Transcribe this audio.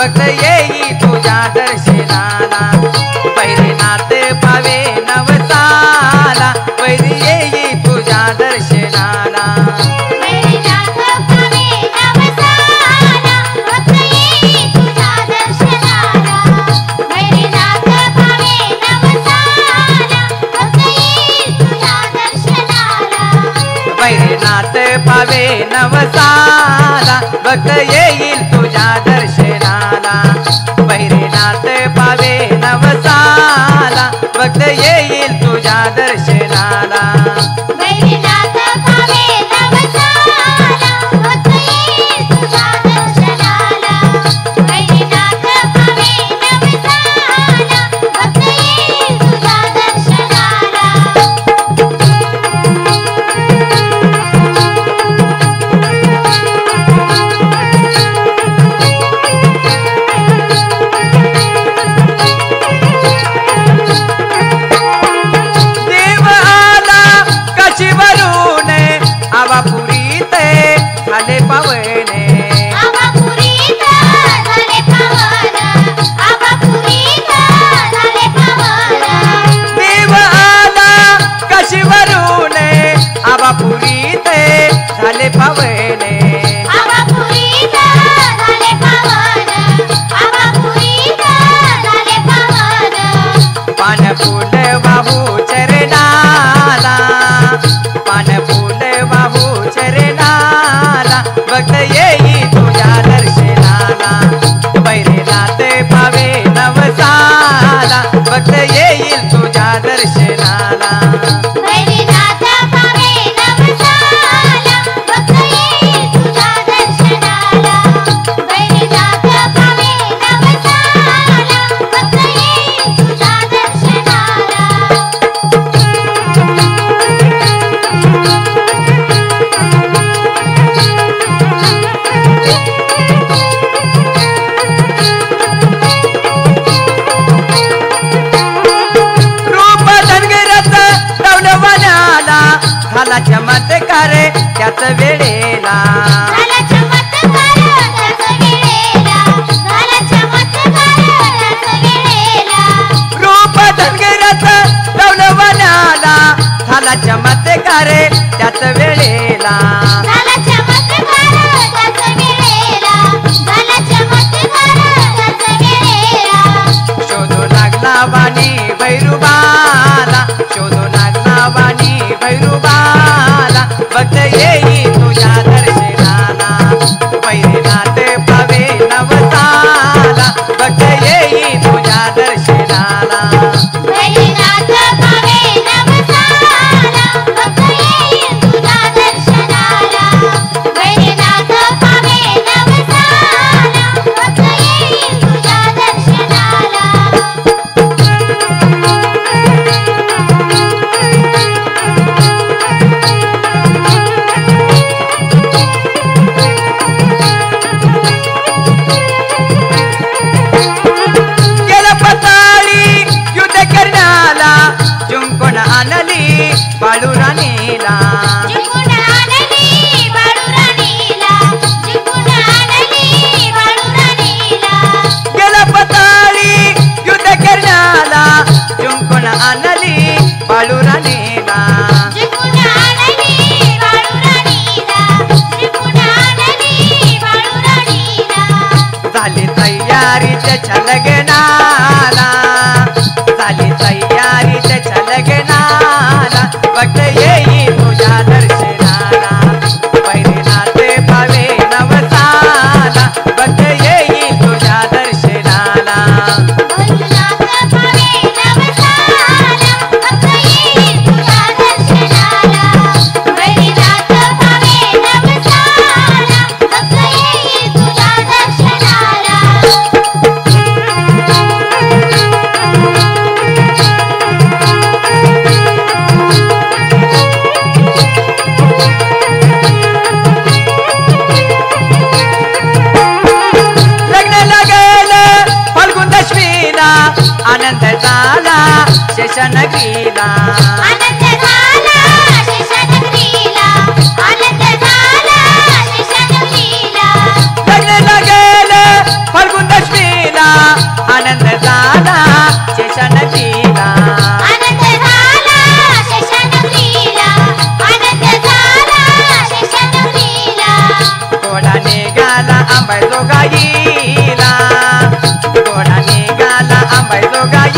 भक्त येई तुझ्या दर्शनाला बैरीनाथ पावे नवसाला बैरी येई तुझ्या दर्शनाला बैरीनाथ पावे नवसाला भक्त येई तुझ्या दर्शनाला बैरीनाथ पावे नवसाला भक्त येई तुझ्या दर्शनाला बैरीनाथ पावे नवसाला भक्त येईल तुझ्या दर्शनाला बैरीनाथ पावे नवसाला भक्त येईल तुझ्या दर्शनाला बैरीनाथ पावे नवसाला भक्त येई तुझ्या दर्शनाला बैरीनाथ पावे नवसाला भक्त येई तुझ्या दर्शनाला देव आला काशीवरून आवापुरीत झाले पावणे आबापुरीत झाले पावन आबापुरीत झाले पावन देव आला काशीवरून आवापुरीत झाले पावणे आबापुरीत झाले पावन आबापुरीत झाले पावन पानफूल वाहू चरणाला पानफूल वाहू चरणाला भक्त येई तुझ्या दर्शनाला बैरीनाथ पावे नवसाला भक्त येईल तुझ्या दर्शनाला बैरीनाथ पावे नवसाला भक्त येई तुझ्या दर्शनाला बैरीनाथ पावे नवसाला भक्त येई तुझ्या दर्शनाला रूप धनगरच रवलवनाला झाला चमत्कार त्याच वेळेला झाला चमत्कार त्याच वेळेला झाला चमत्कार त्याच वेळेला रूप धनगरच रवलवनाला झाला चमत्कार त्याच वेळेला झाला चमत्कार त्याच वेळेला झाला चमत्कार त्याच वेळेला शोधू लागला वाणी भैरुबाला शोधू लागला वाणी भैरुबाला भक्त येई तुझ्या दर्शनाला बैरीनाथ पावे नवसाला भक्त येई तुझ्या दर्शनाला बैरीनाथ पावे नवसाला भक्त येई तुझ्या दर्शनाला बैरीनाथ पावे नवसाला भक्त येई तुझ्या दर्शनाला गेला पताळी युद्ध करण्याला जिंकून आणली बाळूराणीला जिंकून आणली बाळूराणीला जिंकून आणली बाळूराणीला गेला पताळी युद्ध करण्याला जिंकून आणली बाळूराणीला जिंकून आणली बाळूराणीला जिंकून आणली बाळूराणीला झाली तयारी त्याच्या लग्नाला झाली तयारी त्याच्या लग्नाला भक्त येई तुझ्या दर्शनाला बैरीनाथ पावे नवसाला भक्त येई तुझ्या दर्शनाला बैरीनाथ पावे नवसाला भक्त येई तुझ्या दर्शनाला बैरीनाथ पावे नवसाला भक्त येई तुझ्या दर्शनाला लग्न लागल फाल्गुन दशमीला आनंद झाला शेषनगरीला आनंद झाला शेषनगरीला आनंद झाला शेषनगरीला लग्न लागल फाल्गुन दशमी आंबाजोगाईला घोडा निघाला आंबाजोगाईला